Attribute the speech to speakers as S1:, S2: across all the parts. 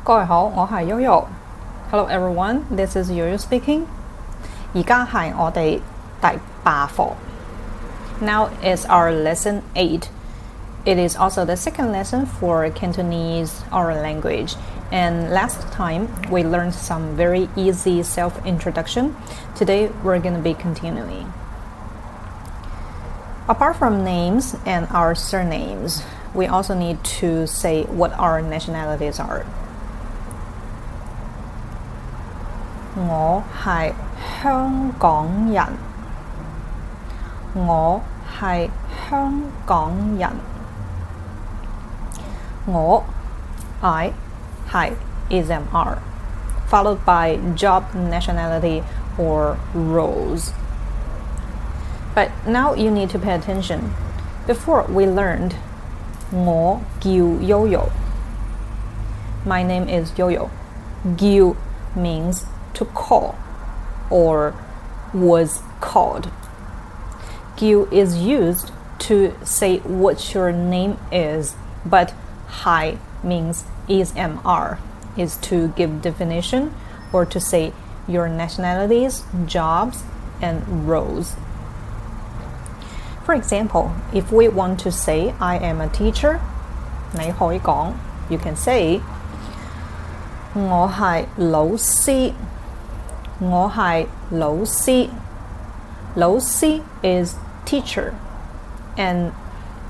S1: 各位好，我係 Yoyo。Hello everyone, this is Yoyo speaking. 而家係我哋第8課。Now is our lesson 8. It is also the second lesson for Cantonese oral language. And last time we learned some very easy self-introduction. Today we're going to be continuing. Apart from names and our surnames, we also need to say what our nationalities are. 我係香港人。我係香港人。我 I 係 is MR, followed by job, nationality, or roles. But now you need to pay attention. Before we learned 我叫 Yoyo. My name is Yoyo. 叫 means to call or was called. 叫 is used to say what your name is, but 係 means is MR, is to give definition or to say your nationalities, jobs, and roles. For example, if we want to say I am a teacher, 你可以講 you can say 我係老師。我係老師。老師 is teacher. And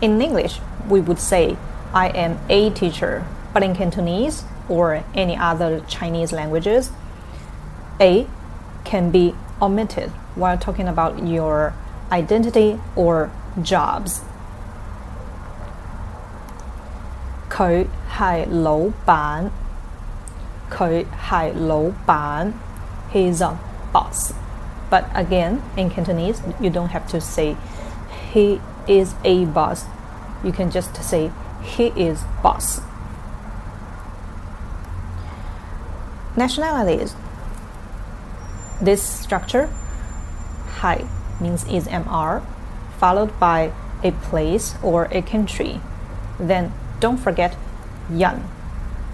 S1: in English, we would say I am a teacher. But in Cantonese or any other Chinese languages, a can be omitted while talking about your identity or jobs. 佢係老闆。佢係老闆。He's a boss. But again, in Cantonese, you don't have to say he is a boss. You can just say he is boss. Nationalities. This structure, 係 means is MR, followed by a place or a country. Then don't forget 人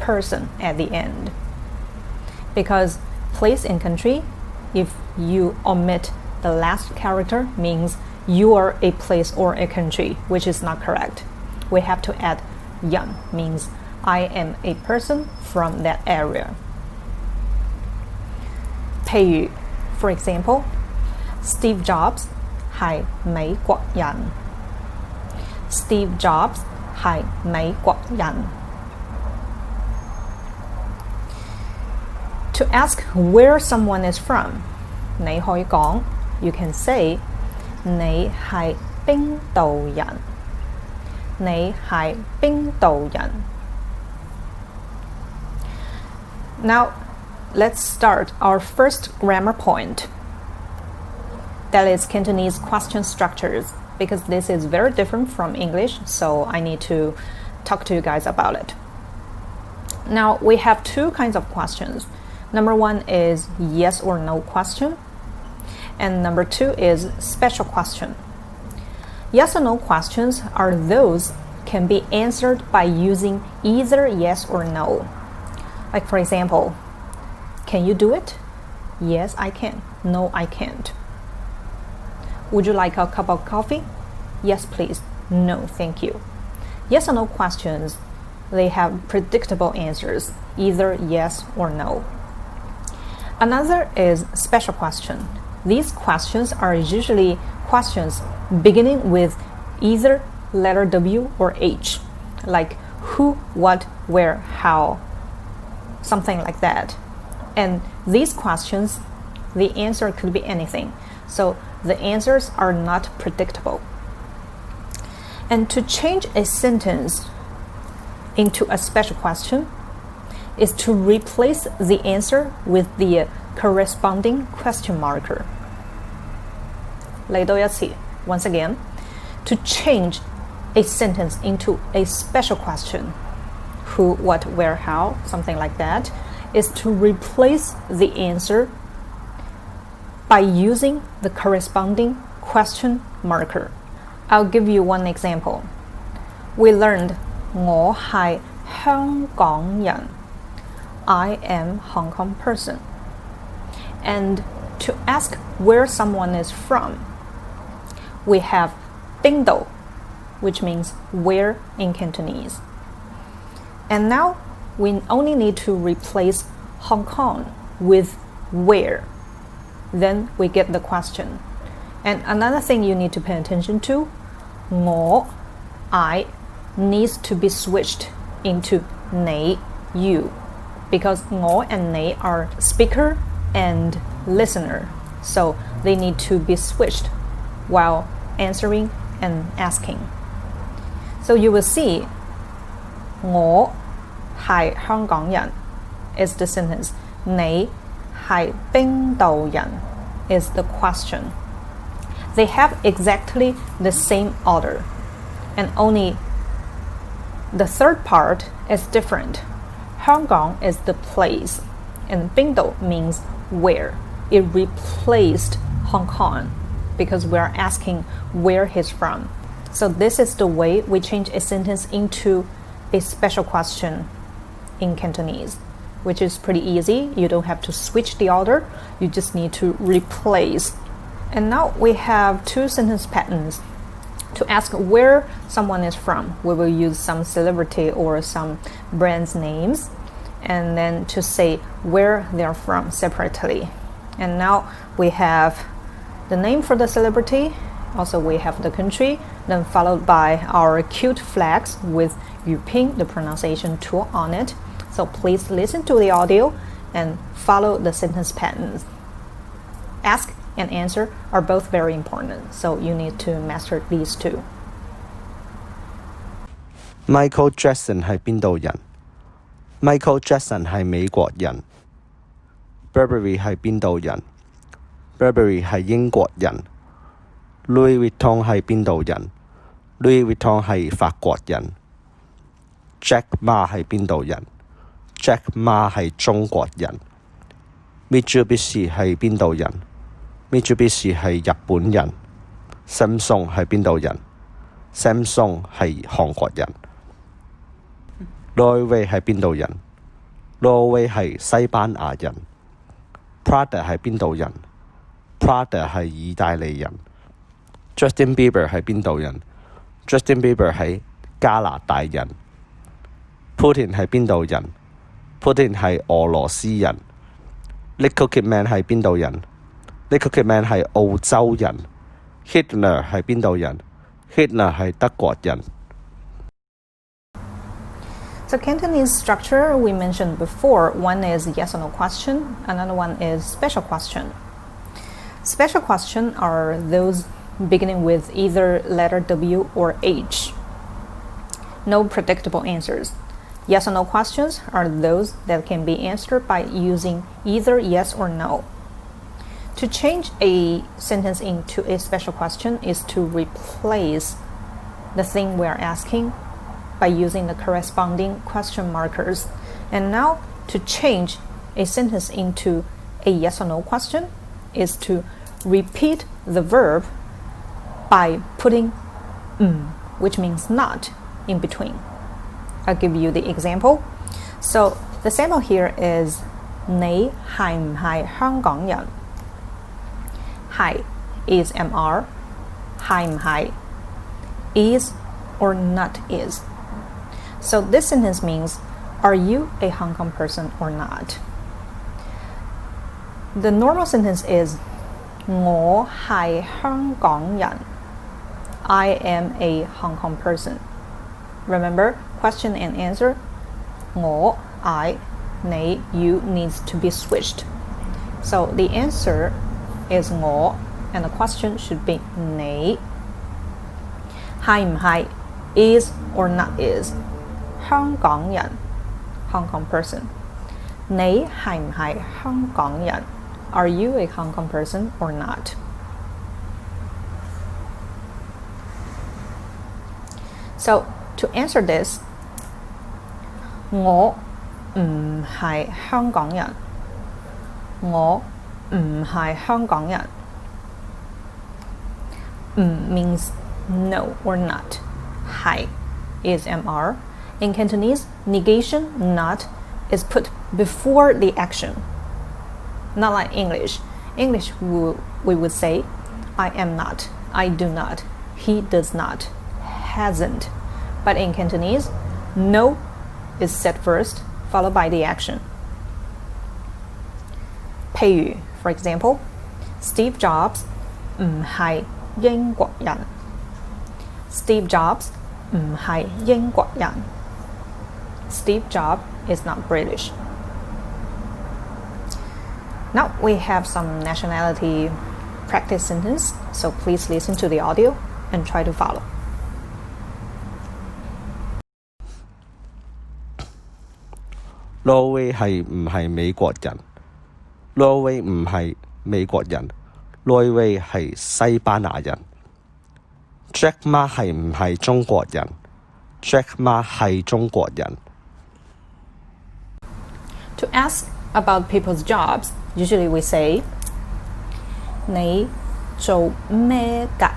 S1: person at the end. Because place and country, if you omit the last character, means you are a place or a country, which is not correct. We have to add 人 means I am a person from that area. 譬如 for example, Steve Jobs 係美國人。Steve Jobs 係美國人。To ask where someone is from, 你可以講 you can say 你係邊度人。你係邊度人。Now, let's start our first grammar point. That is Cantonese question structures, because this is very different from English, so I need to talk to you guys about it. Now, we have two kinds of questions. Number one is yes or no question, and number two is special question. Yes or no questions are those can be answered by using either yes or no. Like for example, can you do it? Yes, I can. No, I can't. Would you like a cup of coffee? Yes, please. No, thank you. Yes or no questions, they have predictable answers, either yes or no. Another is special question. These questions are usually questions beginning with either letter W or H, like who, what, where, how, something like that. And these questions, the answer could be anything. So the answers are not predictable. And to change a sentence into a special question is to replace the answer with the corresponding question marker. 嚟多一次 once again, to change a sentence into a special question, who, what, where, how, something like that, is to replace the answer by using the corresponding question marker. I'll give you one example. We learned 我係香港人。I am Hong Kong person. And to ask where someone is from, we have 邊度, which means where in Cantonese. And now we only need to replace Hong Kong with where. Then we get the question. And another thing you need to pay attention to, 我, I, needs to be switched into 你, you, because 我 and 你 are speaker and listener, so they need to be switched while answering and asking. So you will see 我係香港人 is the sentence, 你係邊度人 is the question. They have exactly the same order, and only the third part is different. 香港 is the place, and 邊度 means where. It replaced Hong Kong because we are asking where he's from. So this is the way we change a sentence into a special question in Cantonese, which is pretty easy. You don't have to switch the order. You just need to replace. And now we have two sentence patterns. To ask where someone is from, we will use some celebrity or some brand's names, and then to say where they're from separately. And now we have the name for the celebrity, also we have the country, then followed by our cute flags with Yuping, the pronunciation tool on it. So please listen to the audio and follow the sentence patterns. Ask and answer are both very important, so you need to master these two.
S2: Michael Jackson 係邊度人 ？Michael Jackson 係美國人。Burberry 係邊度人 ？Burberry 係英國人。Louis Vuitton 係邊度人 ？Louis Vuitton 係法國人。Jack Ma 係邊度人 ？Jack Ma 係中國人。Mitsubishi 係邊度人？Mitsubishi 係日本人。Samsung 係邊度人 ？Samsung 係韓國人。挪威係邊度人？挪威係西班牙人。Prada 係邊度人 ？Prada 係意大利人。Justin Bieber 係邊度人 ？Justin Bieber 係加拿大人。Putin 係邊度人 ？Putin 係俄羅斯人。Nicole Kidman 係邊度人 ？Nicole Kidman 係澳洲人。Hitler 係邊度人 ？Hitler 係德國人。
S1: So Cantonese structure we mentioned before, one is yes or no question, another one is special question. Special question are those beginning with either letter W or H. No predictable answers. Yes or no questions are those that can be answered by using either yes or no. To change a sentence into a special question is to replace the thing we are asking by using the corresponding question markers. And now to change a sentence into a yes or no question is to repeat the verb by putting which means not, in between. I'll give you the example. So the sample here is 你係唔係香港人 係 is MR 係唔係 is or not is. So this sentence means, are you a Hong Kong person or not? The normal sentence is 我係香港人 I am a Hong Kong person. Remember, question and answer 我 I 你 you needs to be switched. So the answer is 我 and the question should be 你係唔係 is or not is 香港人 Hong Kong person. 你係唔係香港人 Are you a Hong Kong person or not? So to answer this, 我唔係香港人我唔係香港人means no or not. 係 is MR. In Cantonese, negation not is put before the action. Not like English. English, we would say, I am not, I do not, he does not, hasn't. But in Cantonese, no is said first, followed by the action. 譬如 for example, Steve Jobs 唔係英國人。Steve Jobs 唔係英國人。Steve Jobs is not British. Now we have some nationality practice sentence, so please listen to the audio and try to follow.
S2: 挪威係唔係美國人？挪威唔係美國人，挪威係西班牙人。Jack Ma 係唔係中國人？ Jack Ma 係中國人。
S1: To ask about people's jobs, usually we say, 你做咩㗎？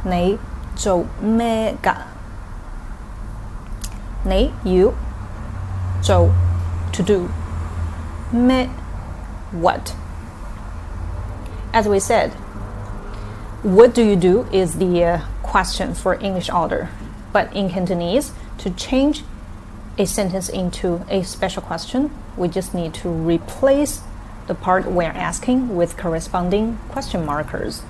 S1: 你做咩㗎？你 you 做 to do 咩 what. As we said, what do you do is the question for English order. But in Cantonese, to change a sentence into a special question, we just need to replace the part we're asking with corresponding question markers.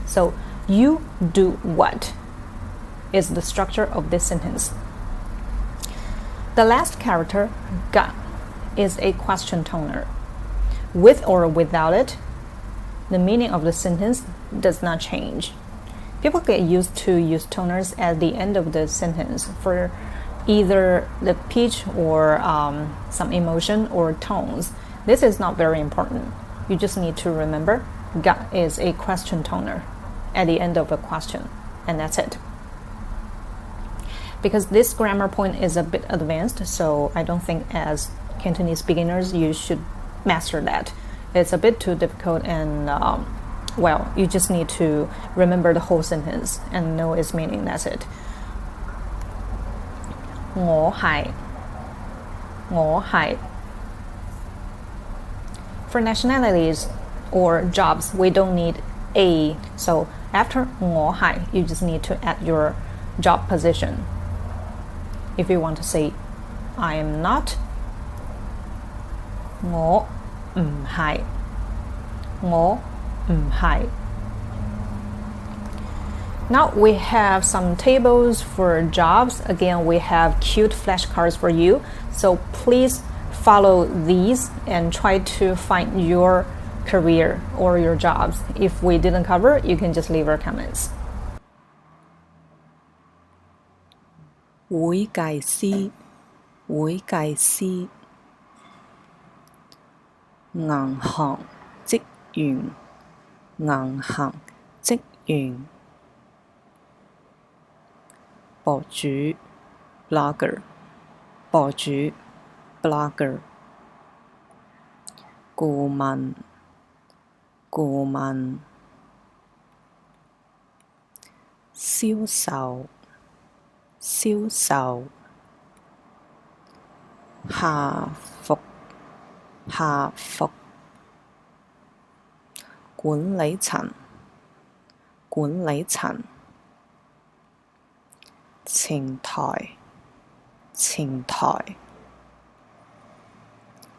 S1: So, you do what is the structure of this sentence. The last character, ga, is a question toner. With or without it, the meaning of the sentence does not change. People get used to use toners at the end of the sentence for either the pitch or some emotion or tones. This is not very important. You just need to remember ga is a question toner at the end of a question, and that's it. Because this grammar point is a bit advanced, so I don't think as Cantonese beginners you should master that. It's a bit too difficult, and well, you just need to remember the whole sentence and know its meaning. That's it. 我係 For nationalities or jobs, we don't need a. So after 我係, you just need to add your job position. If you want to say I am not, 我唔係 Now we have some tables for jobs. Again, we have cute flashcards for you. So please follow these and try to find your career or your jobs. If we didn't cover, you can just leave our comments.
S3: 會計師銀行職員博主 blogger 顧問銷售下服管理層前台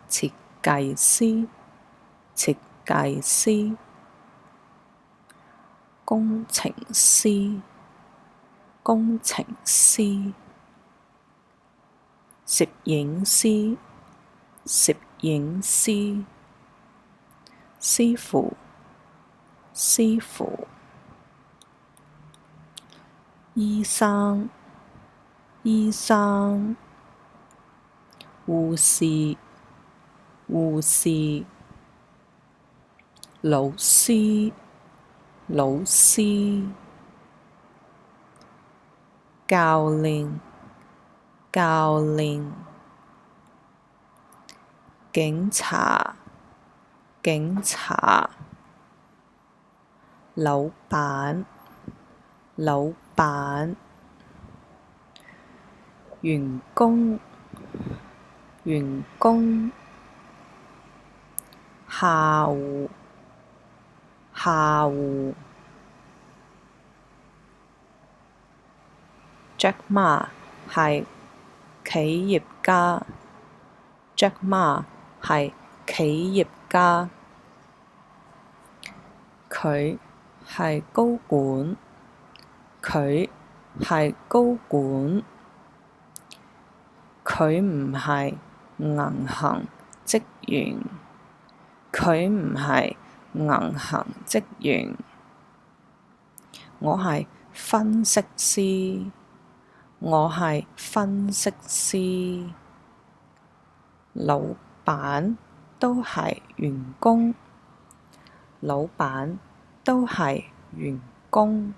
S3: 設計師工程師攝影師師傅醫生護士老師教練警察老闆員工員工客戶客戶 Jack Ma 係企業家 Jack Ma 係企業家佢係高管佢係高管佢唔係銀行職員佢唔係銀行職員我係分析師我係分析師老闆都係員工老闆都係員工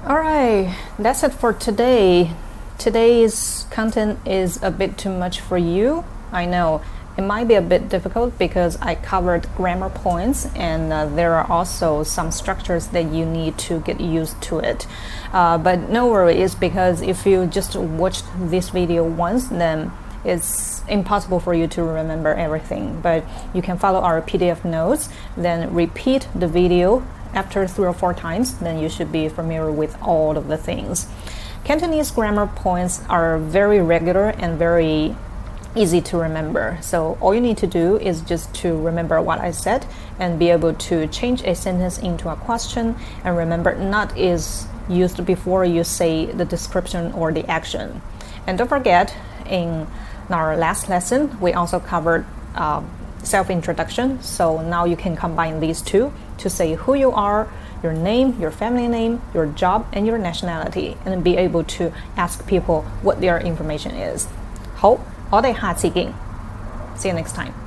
S1: Alright, that's it for today. Today's content is a bit too much for you. I know it might be a bit difficult because I covered grammar points and there are also some structures that you need to get used to it. But no worries, because if you just watched this video once, then it's impossible for you to remember everything. But you can follow our PDF notes, then repeat the video after 3 or 4 times, then you should be familiar with all of the things. Cantonese grammar points are very regular and very easy to remember. So all you need to do is just to remember what I said and be able to change a sentence into a question, and remember not is used before you say the description or the action. And don't forget, in our last lesson, we also covered self-introduction. So now you can combine these two to say who you are, your name, your family name, your job, and your nationality, and be able to ask people what their information is. 好，我哋下次見。See you next time.